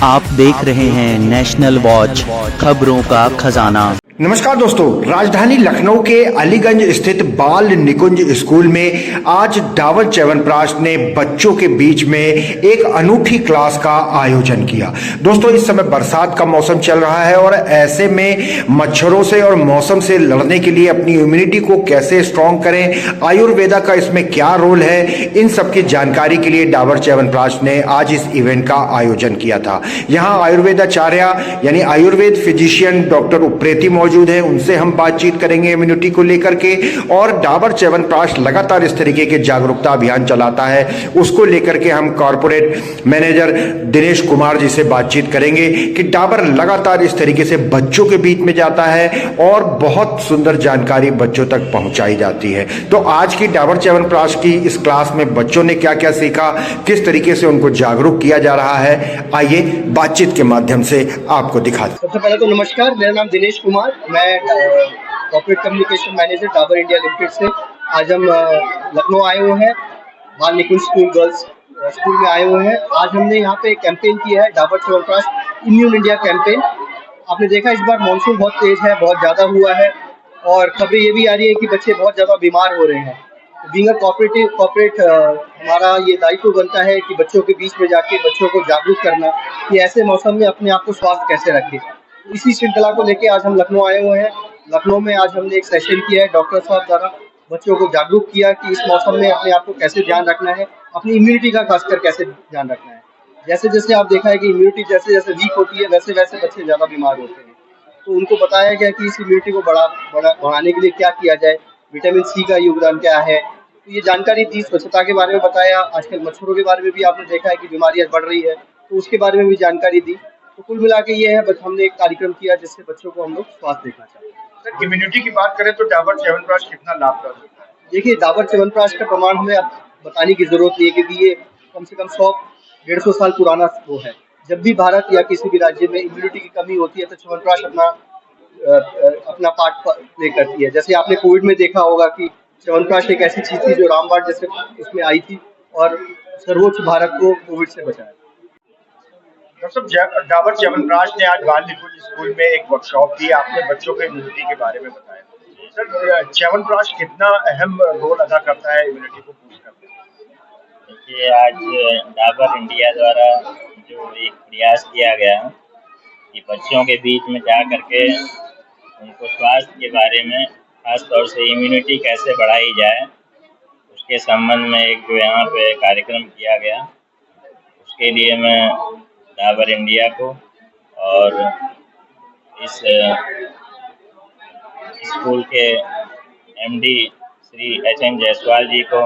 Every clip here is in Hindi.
आप देख रहे हैं नेशनल वॉच, खबरों का खजाना। नमस्कार दोस्तों, राजधानी लखनऊ के अलीगंज स्थित बाल निकुंज स्कूल में आज डाबर च्यवनप्राश ने बच्चों के बीच में एक अनूठी क्लास का आयोजन किया। दोस्तों, इस समय बरसात का मौसम चल रहा है और ऐसे में मच्छरों से और मौसम से लड़ने के लिए अपनी इम्यूनिटी को कैसे स्ट्रांग करें, आयुर्वेदा का इसमें क्या रोल है, इन सब की जानकारी के लिए डाबर च्यवनप्राश ने आज इस इवेंट का आयोजन किया था। यहाँ आयुर्वेदाचार्य यानी आयुर्वेद फिजिशियन डॉक्टर उप्रेती मौजूद है, उनसे हम बातचीत करेंगे इम्यूनिटी को लेकर के। और डाबर च्यवनप्राश लगातार इस तरीके के जागरूकता अभियान चलाता है, उसको लेकर के हम कॉर्पोरेट मैनेजर दिनेश कुमार जी से बातचीत करेंगे कि डाबर लगातार इस तरीके से बच्चों के बीच में जाता है और बहुत सुंदर जानकारी बच्चों तक पहुंचाई जाती है। तो आज की डाबर च्यवनप्राश की इस क्लास में बच्चों ने क्या क्या सीखा, किस तरीके से उनको जागरूक किया जा रहा है, आइए बातचीत के माध्यम से आपको दिखाते। सबसे पहले तो नमस्कार, मेरा नाम दिनेश कुमार, मैं corporate communication manager Dabur India limited से। आज हम लखनऊ आए हुए हैं, बाल निकुंज स्कूल गर्ल्स स्कूल में आए हुए हैं। आज हमने यहाँ पे कैंपेन किया है Dabur chyawanprash immune India campaign. आपने देखा इस बार मानसून बहुत तेज है, बहुत ज़्यादा हुआ है और खबरें ये भी आ रही है कि बच्चे बहुत ज़्यादा बीमार हो रहे हैं। बीइंग अ कॉर्पोरेट हमारा ये दायित्व बनता है कि बच्चों के बीच में जाके बच्चों को जागरूक करना कि ऐसे मौसम में अपने आप को स्वास्थ्य कैसे रखें। इसी श्रृंखला को लेके आज हम लखनऊ आए हुए हैं। लखनऊ में आज हमने एक सेशन किया है, डॉक्टर साहब द्वारा बच्चों को जागरूक किया कि इस मौसम में अपने आप को कैसे ध्यान रखना है, अपनी इम्यूनिटी का खासकर कैसे ध्यान रखना है। जैसे जैसे आप देखा है कि इम्यूनिटी जैसे जैसे वीक होती है वैसे वैसे बच्चे ज़्यादा बीमार होते हैं। तो उनको बताया गया कि इस इम्यूनिटी को बढ़ाने के लिए क्या किया जाए, विटामिन सी का योगदान क्या है। तो ये जानकारी दी, स्वच्छता के बारे में बताया, आजकल मच्छरों के बारे में भी आपने देखा है कि बीमारियां बढ़ रही है, तो उसके बारे में भी जानकारी दी। तो कुल मिला के ये है, बस हमने एक कार्यक्रम किया जिससे बच्चों को हम लोग स्वास्थ्य देखना चाहते हैं। सर, इम्यूनिटी की बात करें तो डाबर च्यवनप्राश कितना लाभप्रद होता है? देखिए, डाबर च्यवनप्राश का प्रमाण हमें अब बताने की जरूरत नहीं है क्योंकि ये कम से कम 100-150 साल पुराना वो है। जब भी भारत या किसी भी राज्य में इम्यूनिटी की कमी होती है तो च्यवनप्राश अपना पार्ट प्ले करती है। जैसे आपने कोविड में देखा होगा कि च्यवनप्राश एक ऐसी चीज थी जो रामबाण जैसे उसमें आई थी और सर्वोच्च भारत को कोविड से बचाया। डॉक्टर डाबर च्यवनप्राश ने आज बाल निकुंज स्कूल में एक वर्कशॉप की, आपने बच्चों के इम्यूनिटी के बारे में बताया। सर, च्यवनप्राश कितना अहम रोल अदा करता है इम्यूनिटी को बूस्ट करने में? देखिए, आज डाबर इंडिया द्वारा जो एक प्रयास किया गया कि बच्चों के बीच में जा करके उनको स्वास्थ्य के बारे में, खास तौर से इम्यूनिटी कैसे बढ़ाई जाए, उसके संबंध में एक जो यहाँ पे कार्यक्रम किया गया, उसके लिए मैं डाबर इंडिया को और इस स्कूल के एमडी श्री एच.एन. जायसवाल जी को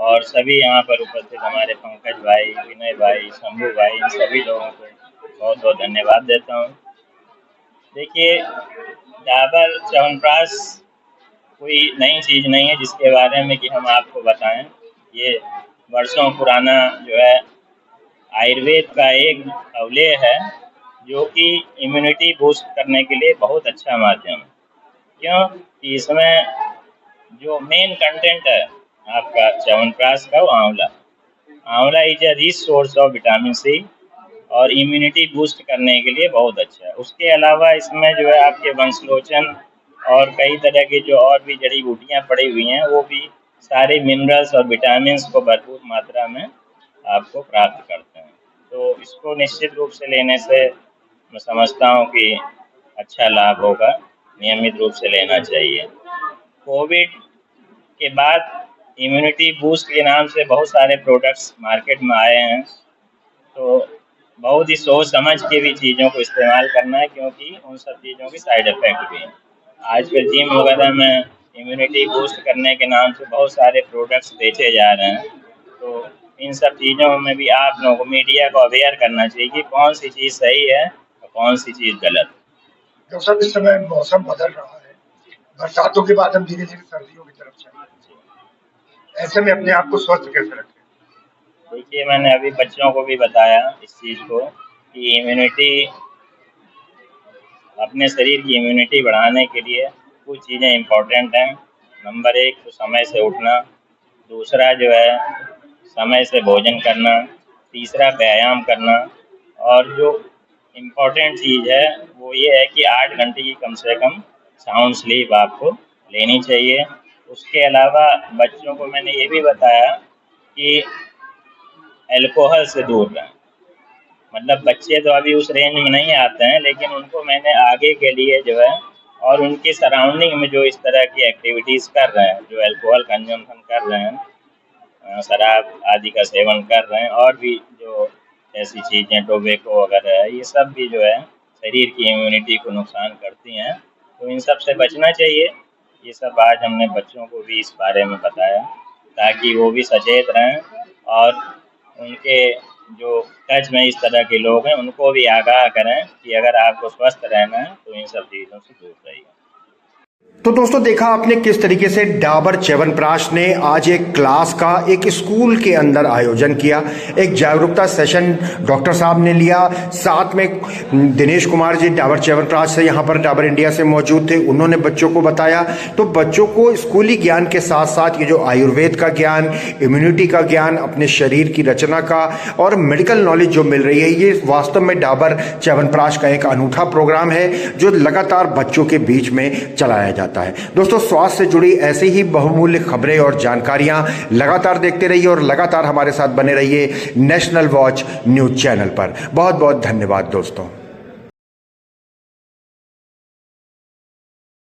और सभी यहाँ पर उपस्थित हमारे पंकज भाई, विनय भाई, शंभू भाई, इन सभी लोगों को बहुत बहुत धन्यवाद देता हूँ। देखिए, डाबर च्यवनप्राश कोई नई चीज़ नहीं है जिसके बारे में कि हम आपको बताएं। ये वर्षों पुराना जो है आयुर्वेद का एक अवलेय है जो कि इम्यूनिटी बूस्ट करने के लिए बहुत अच्छा माध्यम है। क्यों कि इसमें जो मेन कंटेंट है आपका च्यवनप्राश का, वो amla is a rich source of vitamin C और इम्यूनिटी बूस्ट करने के लिए बहुत अच्छा है। उसके अलावा इसमें जो है आपके वंशलोचन और कई तरह की जो और भी जड़ी बूटियाँ पड़ी हुई हैं, वो भी सारे मिनरल्स और विटामिन को भरपूर मात्रा में आपको प्राप्त करते हैं। तो इसको निश्चित रूप से लेने से मैं समझता हूँ कि अच्छा लाभ होगा, नियमित रूप से लेना चाहिए। कोविड के बाद इम्यूनिटी बूस्ट के नाम से बहुत सारे प्रोडक्ट्स मार्केट में आए हैं, तो बहुत ही सोच समझ के भी चीज़ों को इस्तेमाल करना है क्योंकि उन सब चीज़ों की साइड इफ़ेक्ट भी हैं। आजकल जिम वगैरह में इम्यूनिटी बूस्ट करने के नाम से बहुत सारे प्रोडक्ट्स बेचे जा रहे हैं, तो इन सब चीज़ों में भी आप लोगों को, मीडिया को अवेयर करना चाहिए कि कौन सी चीज़ सही है और कौन सी चीज़ गलत। डॉक्टर साहब, इस समय मौसम बदल रहा है, बरसातों के बाद हम धीरे धीरे सर्दियों की तरफ चलेंगे, ऐसे में अपने आप को स्वस्थ कैसे रखें? देखिए, मैंने अभी बच्चों को भी बताया इस चीज़ को कि इम्यूनिटी, अपने शरीर की इम्यूनिटी बढ़ाने के लिए कुछ चीज़ें इम्पोर्टेंट हैं। नंबर 1 तो समय से उठना, दूसरा जो है समय से भोजन करना, तीसरा व्यायाम करना और जो इम्पोर्टेंट चीज़ है वो ये है कि 8 घंटे की कम से कम साउंड स्लीप आपको लेनी चाहिए। उसके अलावा बच्चों को मैंने ये भी बताया कि अल्कोहल से दूर रहें। मतलब बच्चे तो अभी उस रेंज में नहीं आते हैं, लेकिन उनको मैंने आगे के लिए जो है और उनकी सराउंडिंग में जो इस तरह की एक्टिविटीज़ कर रहे हैं, जो अल्कोहल कंजम्पशन कर रहे हैं, शराब आदि का सेवन कर रहे हैं और भी जो ऐसी चीज़ें टोबैको वगैरह है, ये सब भी जो है शरीर की इम्यूनिटी को नुकसान करती हैं, तो इन सब से बचना चाहिए। ये सब आज हमने बच्चों को भी इस बारे में बताया ताकि वो भी सचेत रहें और उनके जो टच में इस तरह के लोग हैं उनको भी आगाह करें कि अगर आपको स्वस्थ रहना है तो इन सब चीज़ों से दूर रहिए। तो दोस्तों देखा आपने किस तरीके से डाबर च्यवनप्राश ने आज एक क्लास का एक स्कूल के अंदर आयोजन किया। एक जागरूकता सेशन डॉक्टर साहब ने लिया, साथ में दिनेश कुमार जी डाबर च्यवनप्राश से यहाँ पर डाबर इंडिया से मौजूद थे, उन्होंने बच्चों को बताया। तो बच्चों को स्कूली ज्ञान के साथ साथ ये जो आयुर्वेद का ज्ञान, इम्यूनिटी का ज्ञान, अपने शरीर की रचना का और मेडिकल नॉलेज जो मिल रही है, ये वास्तव में डाबर च्यवनप्राश का एक अनूठा प्रोग्राम है जो लगातार बच्चों के बीच में चलाया जाता है। दोस्तों स्वास्थ्य से जुड़ी ऐसी ही बहुमूल्य खबरें और जानकारियां लगातार देखते रहिए और लगातार हमारे साथ बने रहिए नेशनल वॉच न्यूज चैनल पर। बहुत बहुत धन्यवाद दोस्तों।